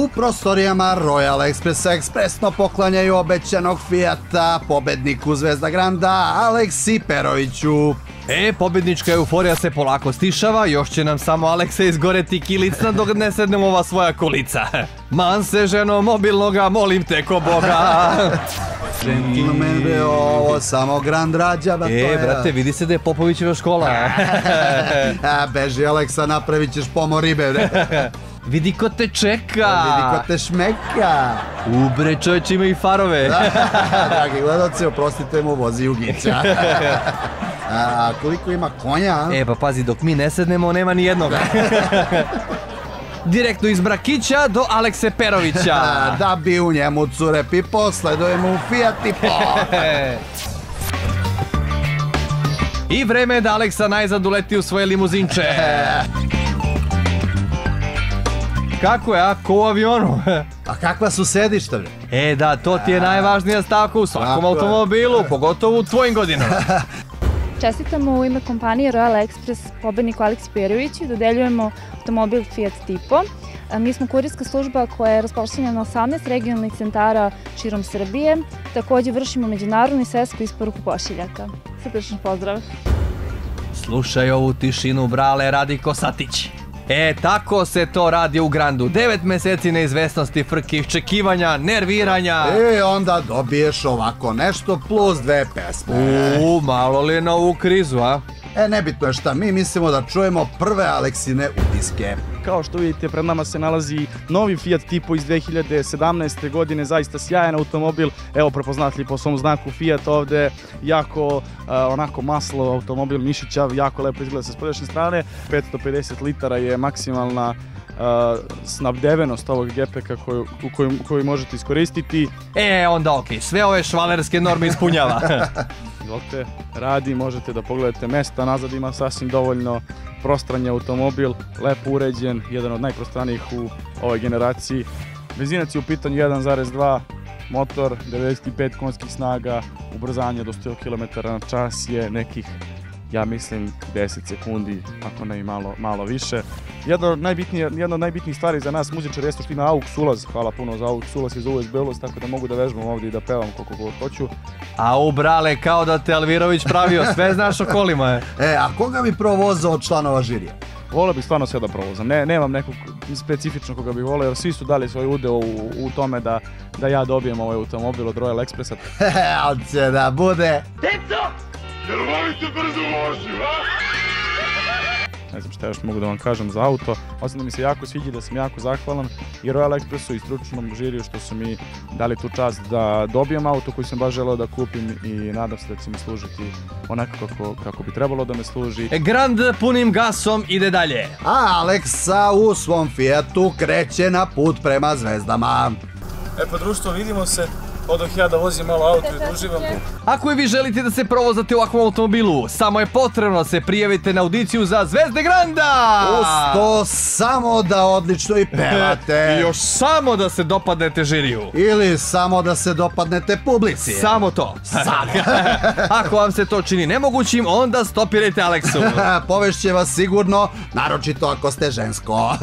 U prostorijama Royal Expressa ekspresno poklanjaju obećanog Fijata pobedniku Zvezda Granda Aleksi Peroviću. Pobednička euforija se polako stišava, još će nam samo Aleksa izgoreti kilicna dok ne sednemo ova svoja kolica. Man se, ženo mobilnoga, molim te ko Boga. Gentleman, bre, ovo samo Grand rađa, ba to je. Brate, vidi se da je Popovićeva škola. Beži, Aleksa, napravit ćeš pomor ribe, bre. Vidi ko te čeka. Vidi ko te šmeka. Bre, čovječ ima i farove. Dragi gledalci, oprostite mu, vozi Jugića. A koliko ima konja? Pa pazi, dok mi ne sednemo, nema ni jednoga. Direktno iz Brakića do Alekse Perovića. Da bi u njemu cure pipo, sledujemo u Fiat Tipo. I vreme je da Aleksa najzad uleti u svoje limuzinče. Kako je, a? Ko u avionu? A kakva su sedišta, bre? Da, to ti je najvažnija stavka u svakom automobilu, pogotovo u tvojim godinama. Čestitamo u ime kompanije Royal Express pobedniku Aleksi Peroviću i dodeljujemo automobil Fiat Tipo. Mi smo kurirska služba koja je rasprošljena na 18 regionalnih centara širom Srbije. Također vršimo međunarodnu i svetsku isporuku pošiljaka. Srdačan pozdrav! Slušaj ovu tišinu, brale, radi Kosatić. Tako se to radi u Grandu. 9 meseci neizvesnosti, frke, iščekivanja, nerviranja. Onda dobiješ ovako nešto plus 2 pesme. Malo li je na ovu krizu, a? Nebitno je šta, mi mislimo da čujemo prve Aleksine utiske. Kao što vidite, pred nama se nalazi novi Fiat Tipo iz 2017. godine, zaista sjajan automobil, evo prepoznatljiv po svom znaku Fiat ovde, jako onako maslo automobil, mišićav, jako lepo izgleda sa spoljašnje strane, 550 litara je maksimalna snabdevenost ovog gepeka koju možete iskoristiti. Onda okej, sve ove švalerske norme ispunjava. Izvolite, radi, možete da pogledate mesta, nazad ima sasvim dovoljno, prostran je automobil, lepo uređen, jedan od najprostranijih u ovoj generaciji. Benzinac je u pitanju 1.2, motor 95 konjskih snaga, ubrzanje do 100 km/h je nekih, ja mislim, 10 sekundi, ako ne i malo više. Jedna od najbitnijih stvari za nas muzičara jeste što ima AUX ulaz, hvala puno za AUX ulaz i za USB ulaz, tako da mogu da vežbam ovdje i da pevam koliko hoću. Brale, kao da te Alvirović pravio, sve znaš o kolima je. A koga bi provozao od članova žirija? Volio bih stvarno sve da provozam, nemam nekog specifično koga bih volio, jer svi su dali svoj udeo u tome da ja dobijem ovaj automobil od Royal Expressa. Hoće da bude... Deco! Jer volite brzo vožnju, a? Ne znam šta još mogu da vam kažem za auto, osim da mi se jako sviđa, da sam jako zahvalan i Royal Expressu i stručnom žiriju što su mi dali tu čast da dobijem auto koji sam baš želeo da kupim i nadam se da će mi služiti onako kako bi trebalo da me služi. Grand punim gasom ide dalje. A Aleksa u svom Fiatu kreće na put prema Zvezdama. Pa društvo, vidimo se. Odoh ja da vozim malo auto i da uživam. Ako i vi želite da se provozate u ovakvom automobilu, samo je potrebno da se prijavite na audiciju za Zvezde Granda! Uz to samo da odlično i pevate. I još samo da se dopadnete žiriju. Ili samo da se dopadnete publici. Samo to. Ako vam se to čini nemogućim, onda stopirajte Aleksu. Povešće vas sigurno, naročito ako ste žensko.